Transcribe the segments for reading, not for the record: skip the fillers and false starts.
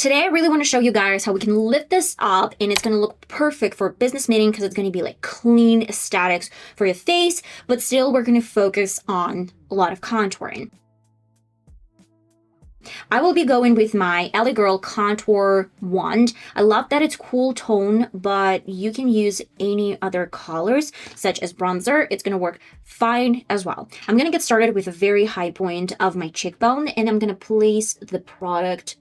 Today, I really want to show you guys how we can lift this up and it's going to look perfect for a business meeting because it's going to be like clean aesthetics for your face, but still we're going to focus on a lot of contouring. I will be going with my L.A.Girl Contour wand. I love that it's cool tone, but you can use any other colors, such as bronzer. It's going to work fine as well. I'm going to get started with a very high point of my cheekbone, and I'm going to place the product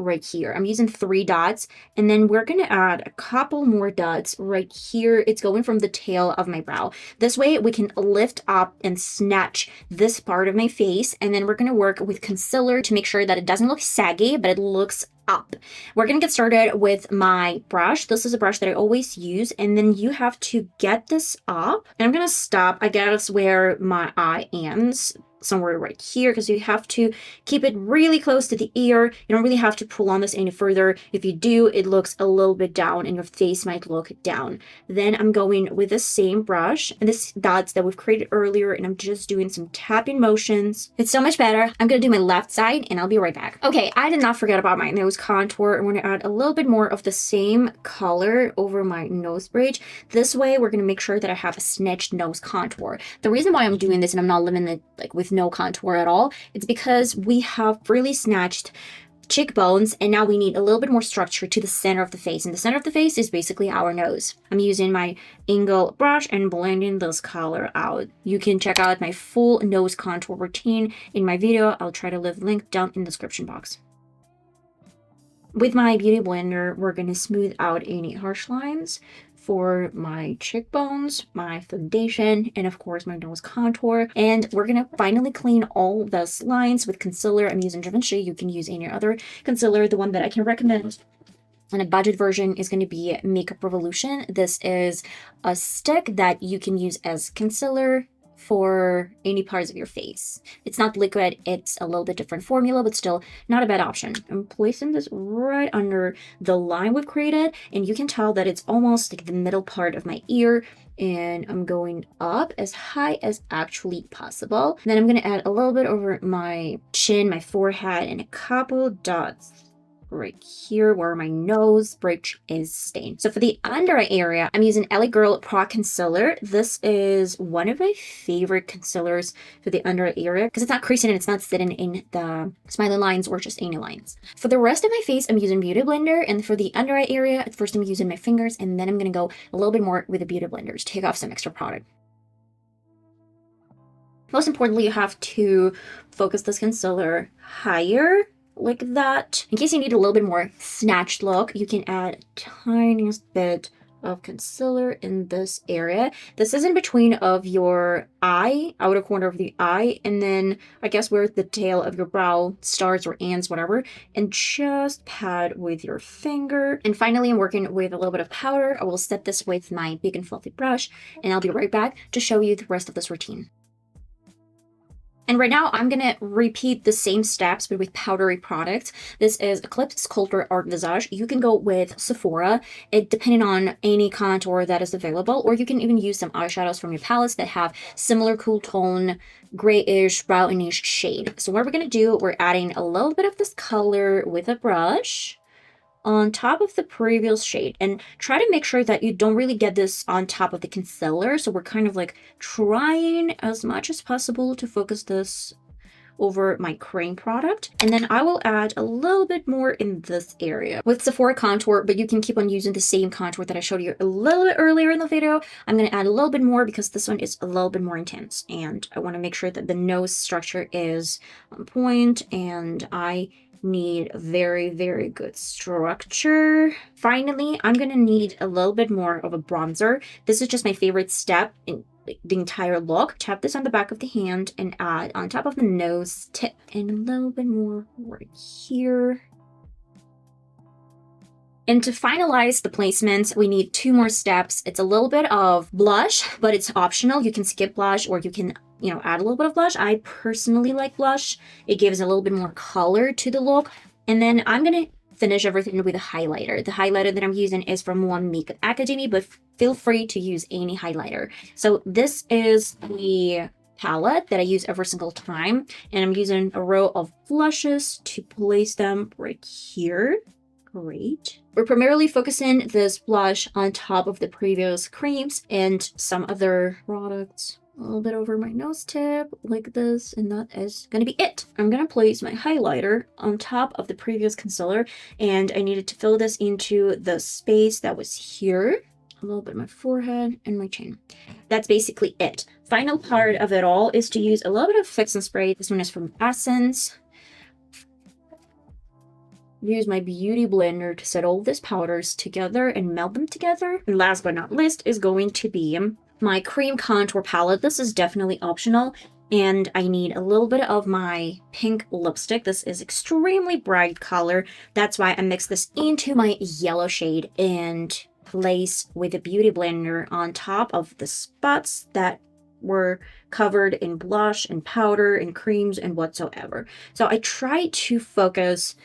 right here. I'm using 3 dots, and then we're going to add a couple more dots right here. It's going from the tail of my brow. This way we can lift up and snatch this part of my face, and then we're going to work with concealer to make sure that it doesn't look saggy, but it looks up. We're going to get started with my brush. This is a brush that I always use, and then you have to get this up, and I'm going to stop, I guess, where my eye ends, somewhere right here, because you have to keep it really close to the ear. You don't really have to pull on this any further. If you do, it looks a little bit down and your face might look down. Then I'm going with the same brush and this dots that we've created earlier, and I'm just doing some tapping motions. It's so much better. I'm gonna do my left side and I'll be right back. Okay, I did not forget about my nose contour. I'm gonna add a little bit more of the same color over my nose bridge. This way we're gonna make sure that I have a snatched nose contour. The reason why I'm doing this and I'm not living it like with no contour at all, it's because we have really snatched cheekbones, and now we need a little bit more structure to the center of the face, and the center of the face is basically our nose. I'm using my angle brush and blending this color out. You can check out my full nose contour routine in my video. I'll try to leave a link down in the description box. With my beauty blender, we're going to smooth out any harsh lines for my cheekbones, my foundation, and of course my nose contour. And we're going to finally clean all those lines with concealer. I'm using Givenchy. You can use any other concealer. The one that I can recommend and a budget version is going to be Makeup Revolution. This is a stick that you can use as concealer for any parts of your face. It's not liquid, it's a little bit different formula, but still not a bad option. I'm placing this right under the line we've created, and you can tell that it's almost like the middle part of my ear, and I'm going up as high as actually possible. Then I'm going to add a little bit over my chin, my forehead, and a couple dots right here where my nose bridge is staying. So for the under eye area, I'm using L.A.Girl Pro.concealer. This is one of my favorite concealers for the under eye area because it's not creasing and it's not sitting in the smiley lines or just any lines. For the rest of my face, I'm using Beauty Blender, and for the under eye area, at first I'm using my fingers, and then I'm going to go a little bit more with the Beauty Blender to take off some extra product. Most importantly, you have to focus this concealer higher, like that. In case you need a little bit more snatched look, you can add a tiniest bit of concealer in this area. This is in between of your eye, outer corner of the eye, and then I guess where the tail of your brow starts or ends, whatever, and just pat with your finger. And finally, I'm working with a little bit of powder. I will set this with my big and fluffy brush, and I'll be right back to show you the rest of this routine. And right now, I'm going to repeat the same steps, but with powdery products. This is Eclipse Sculptor Art Visage. You can go with Sephora, depending on any contour that is available, or you can even use some eyeshadows from your palettes that have similar cool tone, grayish, brownish shade. So what we're going to do, we're adding a little bit of this color with a brush on top of the previous shade, and try to make sure that you don't really get this on top of the concealer. So we're kind of like trying as much as possible to focus this over my cream product, and then I will add a little bit more in this area with Sephora Contour, but you can keep on using the same contour that I showed you a little bit earlier in the video. I'm going to add a little bit more because this one is a little bit more intense, and I want to make sure that the nose structure is on point, and I need very, very good structure. Finally, I'm gonna need a little bit more of a bronzer. This is just my favorite step in the entire look. Tap this on the back of the hand and add on top of the nose tip, and a little bit more right here. And to finalize the placements, we need 2 more steps. It's a little bit of blush, but it's optional. You can skip blush, or you can, add a little bit of blush. I personally like blush. It gives a little bit more color to the look. And then I'm going to finish everything with a highlighter. The highlighter that I'm using is from One Makeup Academy, but feel free to use any highlighter. So this is the palette that I use every single time. And I'm using a row of blushes to place them right here. Great. We're primarily focusing this blush on top of the previous creams and some other products. A little bit over my nose tip like this, and that is gonna be it. I'm gonna place my highlighter on top of the previous concealer, and I needed to fill this into the space that was here. A little bit of my forehead and my chin. That's basically it. Final part of it all is to use a little bit of fixing spray. This one is from Essence. Use my beauty blender to set all these powders together and melt them together. And last but not least is going to be my cream contour palette. This is definitely optional, and I need a little bit of my pink lipstick. This is extremely bright color. That's why I mixed this into my yellow shade and place with a beauty blender on top of the spots that were covered in blush and powder and creams and whatsoever. So I try to focus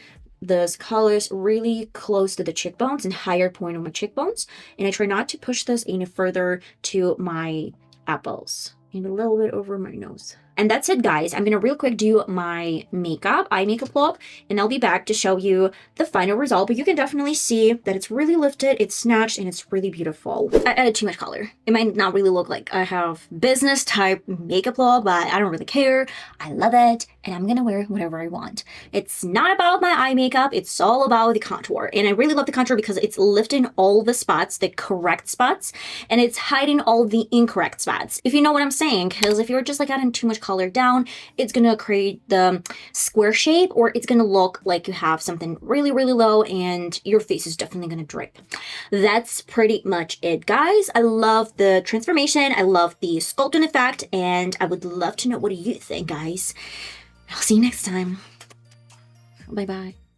those colors really close to the cheekbones and higher point of my cheekbones, and I try not to push this any further to my apples and a little bit over my nose. And that's it, guys. I'm gonna real quick do my eye makeup look, and I'll be back to show you the final result. But you can definitely see that it's really lifted, it's snatched, and it's really beautiful. I added too much color. It might not really look like I have business type makeup look, but I don't really care. I love it, and I'm gonna wear whatever I want. It's not about my eye makeup, it's all about the contour. And I really love the contour because it's lifting all the spots, the correct spots, and it's hiding all the incorrect spots. If you know what I'm saying, because if you're just like adding too much color down, it's gonna create the square shape, or it's gonna look like you have something really, really low and your face is definitely gonna drape. That's pretty much it, guys. I love the transformation, I love the sculpting effect, and I would love to know what do you think, guys. I'll see you next time. Bye bye.